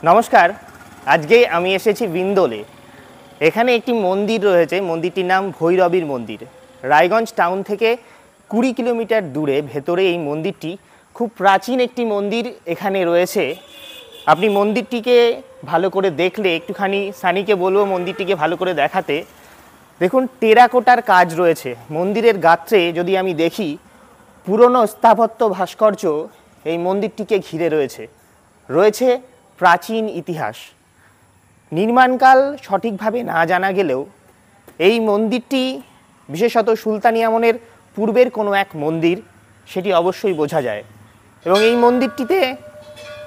নমস্কার। আজকে আমি এসেছি বিন্দোলে। এখানে একটি মন্দির রয়েছে, মন্দিরটির নাম ভৈরবীর মন্দির। রায়গঞ্জ টাউন থেকে 20 কিলোমিটার দূরে ভেতরে এই মন্দিরটি। খুব প্রাচীন একটি মন্দির এখানে রয়েছে। আপনি মন্দিরটিকে ভালো করে দেখলে, একটুখানি সানিকে বলবো মন্দিরটিকে ভালো করে দেখাতে। দেখুন, টেরাকোটার কাজ রয়েছে মন্দিরের গাত্রে। যদি আমি দেখি, পুরনো স্থাপত্য ভাস্কর্য এই মন্দিরটিকে ঘিরে রয়েছে। রয়েছে প্রাচীন ইতিহাস। নির্মাণকাল সঠিকভাবে না জানা গেলেও এই মন্দিরটি বিশেষত সুলতানি আমলের পূর্বের কোনো এক মন্দির, সেটি অবশ্যই বোঝা যায়। এবং এই মন্দিরটিতে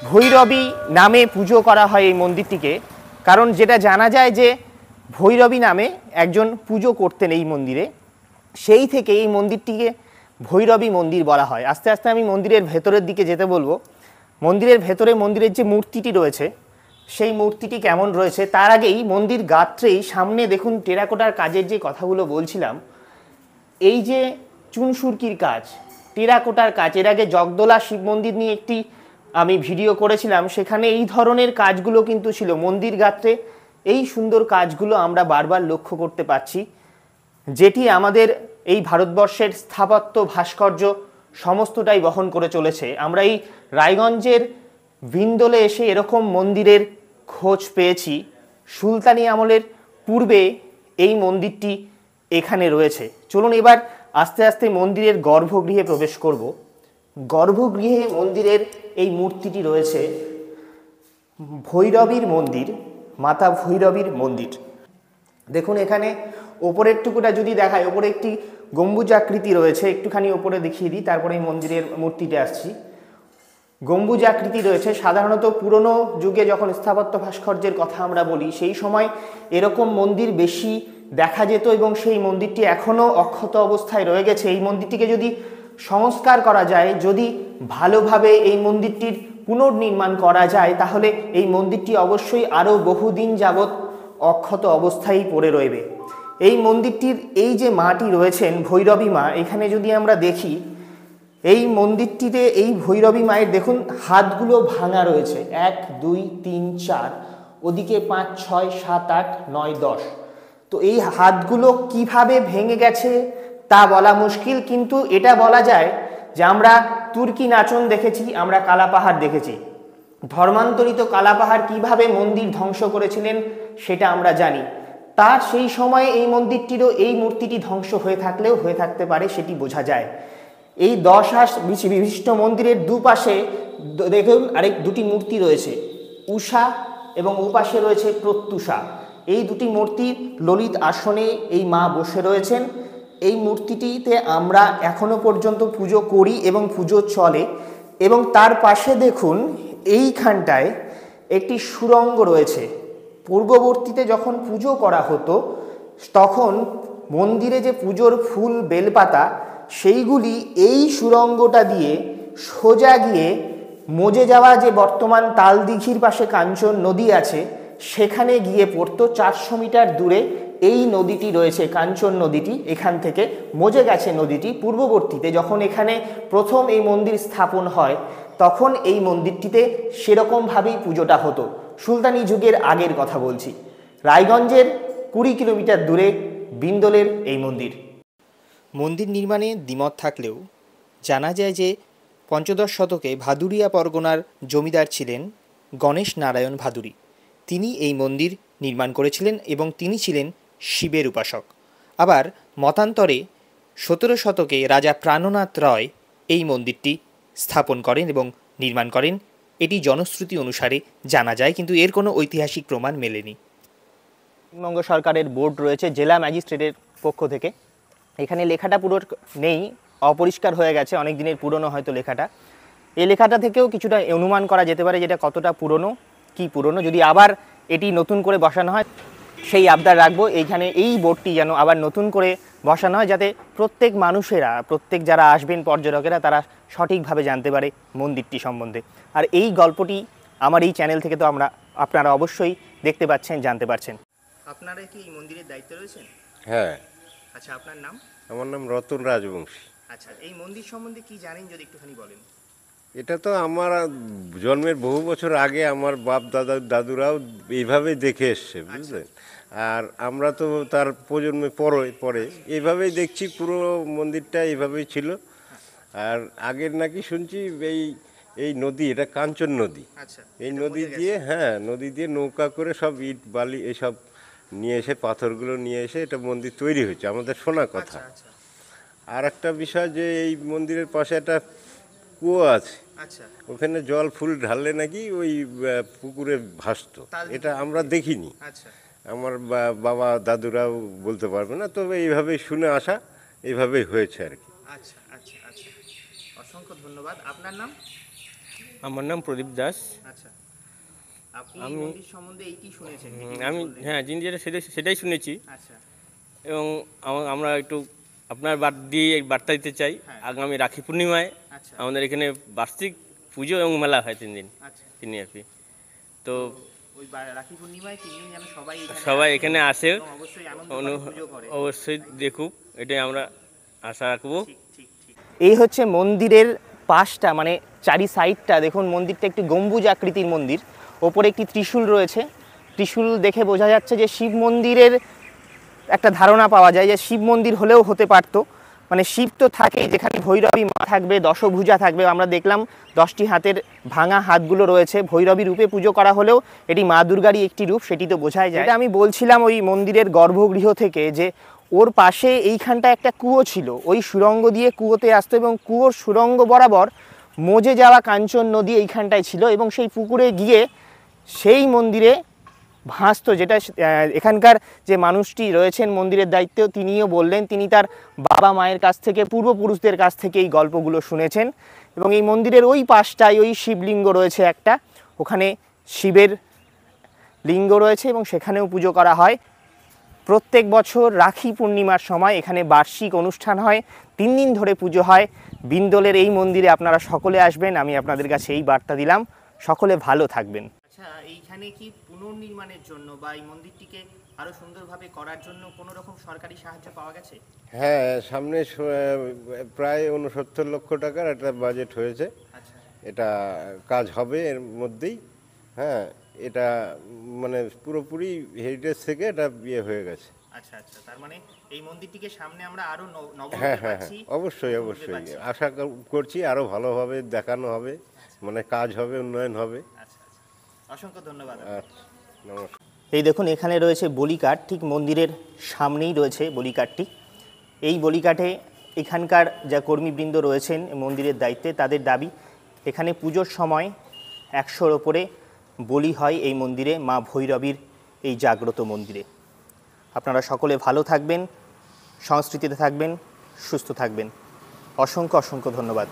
ভৈরবী নামে পুজো করা হয় এই মন্দিরটিকে। কারণ যেটা জানা যায় যে ভৈরবী নামে একজন পুজো করতেন এই মন্দিরে, সেই থেকে এই মন্দিরটিকে ভৈরবী মন্দির বলা হয়। আস্তে আস্তে আমি মন্দিরের ভেতরের দিকে যেতে বলবো। মন্দিরের ভেতরে মন্দিরের যে মূর্তিটি রয়েছে, সেই মূর্তিটি কেমন রয়েছে তার আগেই মন্দির গাত্রেই সামনে দেখুন টেরাকোটার কাজের যে কথাগুলো বলছিলাম, এই যে চুনসুরকির কাজ, টেরাকোটার কাজ। এর আগে জগদলা শিব মন্দির নিয়ে একটি আমি ভিডিও করেছিলাম, সেখানে এই ধরনের কাজগুলো কিন্তু ছিল মন্দির গাত্রে। এই সুন্দর কাজগুলো আমরা বারবার লক্ষ্য করতে পারছি, যেটি আমাদের এই ভারতবর্ষের স্থাপত্য ভাস্কর্য সমস্তটাই বহন করে চলেছে। আমরা এই রায়গঞ্জের বিন্দোলে এসে এরকম মন্দিরের খোঁজ পেয়েছি। সুলতানি আমলের পূর্বে এই মন্দিরটি এখানে রয়েছে। চলুন এবার আস্তে আস্তে মন্দিরের গর্ভগৃহে প্রবেশ করব। গর্ভগৃহে মন্দিরের এই মূর্তিটি রয়েছে ভৈরবীর মন্দির, মাতা ভৈরবীর মন্দির। দেখুন এখানে ওপরের টুকুটা যদি দেখায়, ওপরে একটি গম্বুজাকৃতি রয়েছে। একটুখানি ওপরে দেখিয়ে দিই, তারপরে এই মন্দিরের মূর্তিতে আসছি। গম্বুজাকৃতি রয়েছে। সাধারণত পুরনো যুগে যখন স্থাপত্য ভাস্কর্যের কথা আমরা বলি, সেই সময় এরকম মন্দির বেশি দেখা যেত এবং সেই মন্দিরটি এখনও অক্ষত অবস্থায় রয়ে গেছে। এই মন্দিরটিকে যদি সংস্কার করা যায়, যদি ভালোভাবে এই মন্দিরটির পুনর্নির্মাণ করা যায়, তাহলে এই মন্দিরটি অবশ্যই আরও বহুদিন যাবৎ অক্ষত অবস্থায় পড়ে রইবে। এই মন্দিরটির এই যে মাটি রয়েছেন ভৈরবী মা, এখানে যদি আমরা দেখি, এই মন্দিরটিতে এই ভৈরবী মায়ের দেখুন হাতগুলো ভাঙা রয়েছে। 1 2 3 4, ওদিকে 5 6 7 8 9 10। তো এই হাতগুলো কিভাবে ভেঙে গেছে তা বলা মুশকিল, কিন্তু এটা বলা যায় যে আমরা তুর্কি নাচন দেখেছি, আমরা কালাপাহাড় দেখেছি। ধর্মান্তরিত কালাপাহাড় কিভাবে মন্দির ধ্বংস করেছিলেন সেটা আমরা জানি। তার সেই সময়ে এই মন্দিরটিরও এই মূর্তিটি ধ্বংস হয়ে থাকলেও হয়ে থাকতে পারে, সেটি বোঝা যায়। এই 10 হাস বিশিষ্ট মন্দিরের দুপাশে দেখুন আরেক দুটি মূর্তি রয়েছে, উষা এবং ওপাশে রয়েছে প্রত্যুষা। এই দুটি মূর্তি ললিত আসনে এই মা বসে রয়েছেন। এই মূর্তিটিতে আমরা এখনো পর্যন্ত পুজো করি এবং পুজো চলে। এবং তার পাশে দেখুন এইখানটায় একটি সুড়ঙ্গ রয়েছে। পূর্ববর্তীতে যখন পুজো করা হতো, তখন মন্দিরে যে পুজোর ফুল বেলপাতা, সেইগুলি এই সুড়ঙ্গটা দিয়ে সোজা গিয়ে মজে যাওয়া যে বর্তমান তালদিঘির পাশে কাঞ্চন নদী আছে, সেখানে গিয়ে পড়তো। 400 মিটার দূরে এই নদীটি রয়েছে, কাঞ্চন নদীটি। এখান থেকে মজে গেছে নদীটি। পূর্ববর্তীতে যখন এখানে প্রথম এই মন্দির স্থাপন হয়, তখন এই মন্দিরটিতে সেরকমভাবেই পুজোটা হতো। সুলতানি যুগের আগের কথা বলছি। রায়গঞ্জের 20 কিলোমিটার দূরে বিন্দোলের এই মন্দির। মন্দির নির্মাণে দ্বিমত থাকলেও জানা যায় যে পঞ্চদশ শতকে ভাদুরিয়া পরগনার জমিদার ছিলেন গণেশ নারায়ণ ভাদুরী। তিনি এই মন্দির নির্মাণ করেছিলেন এবং তিনি ছিলেন শিবের উপাসক। আবার মতান্তরে 17 শতকে রাজা প্রাণনাথ রয় এই মন্দিরটি স্থাপন করেন এবং নির্মাণ করেন। এটি জনশ্রুতি অনুসারে জানা যায়, কিন্তু এর কোনো ঐতিহাসিক প্রমাণ মেলেনি। পশ্চিমবঙ্গ সরকারের বোর্ড রয়েছে জেলা ম্যাজিস্ট্রেটের পক্ষ থেকে। এখানে লেখাটা পুরো নেই, অপরিষ্কার হয়ে গেছে, অনেক দিনের পুরনো হয়তো লেখাটা। এই লেখাটা থেকেও কিছুটা অনুমান করা যেতে পারে যেটা কতটা পুরনো, কি পুরনো। যদি আবার এটি নতুন করে বসানো হয়, সেই আবদার রাখবো এইখানে এই বোর্ডটি যেন আবার নতুন করে বসানো হয়, যাতে প্রত্যেক মানুষেরা, প্রত্যেক যারা আসবেন পর্যটকেরা, তারা সঠিকভাবে জানতে পারে মন্দিরটি সম্বন্ধে। আর এই গল্পটি আমার এই চ্যানেল থেকে তো আপনারা অবশ্যই দেখতে পাচ্ছেন, জানতে পারছেন। আপনারা কি এই মন্দিরের দায়িত্বে রয়েছেন? হ্যাঁ। আচ্ছা, আপনার নাম? আমার নাম রতন রাজবংশী। আচ্ছা, এই মন্দির সম্বন্ধে কি জানেন যদি একটুখানি বলেন। এটা তো আমার জন্মের বহু বছর আগে আমার বাপ দাদুরাও এইভাবেই দেখে এসছে, বুঝলেন। আর আমরা তো তার প্রজন্মে পরে এইভাবেই দেখছি, পুরো মন্দিরটা এইভাবেই ছিল। আর আগের নাকি শুনছি এই এই নদী, এটা কাঞ্চন নদী, এই নদী দিয়ে, হ্যাঁ, নদী দিয়ে নৌকা করে সব ইট বালি এসব নিয়ে এসে, পাথরগুলো নিয়ে এসে এটা মন্দির তৈরি হয়েছে, আমাদের শোনা কথা। আর একটা বিষয় যে এই মন্দিরের পাশে একটা কুয়ো আছে, ওখানে জল ফুল ঢাললে নাকি ওই পুকুরে ভাসতো, এটা আমরা দেখিনি। আমার বাবা দাদুরাও বলতে পারবে না, তবে এইভাবেই শুনে আসা, এইভাবেই হয়েছে আর কি। আচ্ছা আচ্ছা আচ্ছা, অসংখ্য ধন্যবাদ। আপনার নাম? আমার নাম প্রদীপ দাস। আচ্ছা, আপনি মন্দির সম্বন্ধে এই কি শুনেছেন? আমি, হ্যাঁ, যিনি যেটা সেটাই শুনেছি। আচ্ছা, এবং আমরা একটু আপনার এই বার্তা দিতে চাই। আগামী রাখি পূর্ণিমায় আমাদের এখানে বার্ষিক পুজো এবং মেলা হয় 3 দিন, 3 দিন আর কি। তো ওই রাখি পূর্ণিমায় 3 দিন যেন সবাই এখানে আসে, অবশ্যই আনন্দ করে পুজো করে। অবশ্যই দেখুক, এটাই আমরা আশা রাখবো। এই হচ্ছে মন্দিরের পাশটা, মানে চারি সাইডটা দেখুন। মন্দিরটা একটি গম্বুজ আকৃতির মন্দির, ওপরে একটি ত্রিশূল রয়েছে। ত্রিশূল দেখে বোঝা যাচ্ছে যে শিব মন্দিরের একটা ধারণা পাওয়া যায় যে শিব মন্দির হলেও হতে পারতো, মানে শিব তো থাকেই, যেখানে ভৈরবী মা থাকবে, দশভুজা থাকবে। আমরা দেখলাম 10টি হাতের ভাঙা হাতগুলো রয়েছে, ভৈরবী রূপে পুজো করা হলেও এটি মা দুর্গারই একটি রূপ, সেটি তো বোঝাই যায়। এটা আমি বলছিলাম ওই মন্দিরের গর্ভগৃহ থেকে, যে ওর পাশে এইখানটা একটা কুয়ো ছিল, ওই সুড়ঙ্গ দিয়ে কুয়োতে আসতো, এবং কুয়োর সুড়ঙ্গ বরাবর মজে যাওয়া কাঞ্চন নদী এইখানটায় ছিল, এবং সেই পুকুরে গিয়ে সেই মন্দিরে ভাসতো। যেটা এখানকার যে মানুষটি রয়েছেন মন্দিরের দায়িত্বেও, তিনিও বললেন তিনি তার বাবা মায়ের কাছ থেকে, পূর্বপুরুষদের কাছ থেকে এই গল্পগুলো শুনেছেন। এবং এই মন্দিরের ওই পাশটায় ওই শিবলিঙ্গ রয়েছে একটা, ওখানে শিবের লিঙ্গ রয়েছে এবং সেখানেও পুজো করা হয়। প্রত্যেক বছর রাখি পূর্ণিমার সময় এখানে বার্ষিক অনুষ্ঠান হয়, 3 দিন ধরে পুজো হয়। বিন্দোলের এই মন্দিরে আপনারা সকলে আসবেন, আমি আপনাদের কাছে এই বার্তা দিলাম। সকলে ভালো থাকবেন। আচ্ছা, এইখানে কি পুনর্নির্মাণের জন্য বা এই মন্দিরটিকে আরো সুন্দরভাবে করার জন্য কোনো রকম সরকারি সাহায্য পাওয়া গেছে? হ্যাঁ, সামনে প্রায় 69 লক্ষ টাকার একটা বাজেট হয়েছে। আচ্ছা, এটা কাজ হবে এর মধ্যেই। হ্যাঁ, এটা মানে পুরোপুরি হেরিটেজ থেকে এটা বিয়ে হয়ে গেছে। আচ্ছা আচ্ছা, তার মানে এই মন্দিরটিকে সামনে আমরা আরো হ্যাঁ হ্যাঁ হ্যাঁ, অবশ্যই অবশ্যই আশা করছি আরো ভালোভাবে দেখানো হবে, মানে কাজ হবে, উন্নয়ন হবে। আচ্ছা, অসংখ্য ধন্যবাদ। আচ্ছা, নমস্কার। এই দেখুন, এখানে রয়েছে বলিকাঠ, ঠিক মন্দিরের সামনেই রয়েছে বলিকাঠটি। এই বলিকাঠে এখানকার যা কর্মীবৃন্দ রয়েছেন মন্দিরের দায়িত্বে, তাদের দাবি এখানে পুজোর সময় 100-র ওপরে বলি হয় এই মন্দিরে, মা ভৈরবীর এই জাগ্রত মন্দিরে। আপনারা সকলে ভালো থাকবেন, সংস্কৃতিতে থাকবেন, সুস্থ থাকবেন। অসংখ্য অসংখ্য ধন্যবাদ।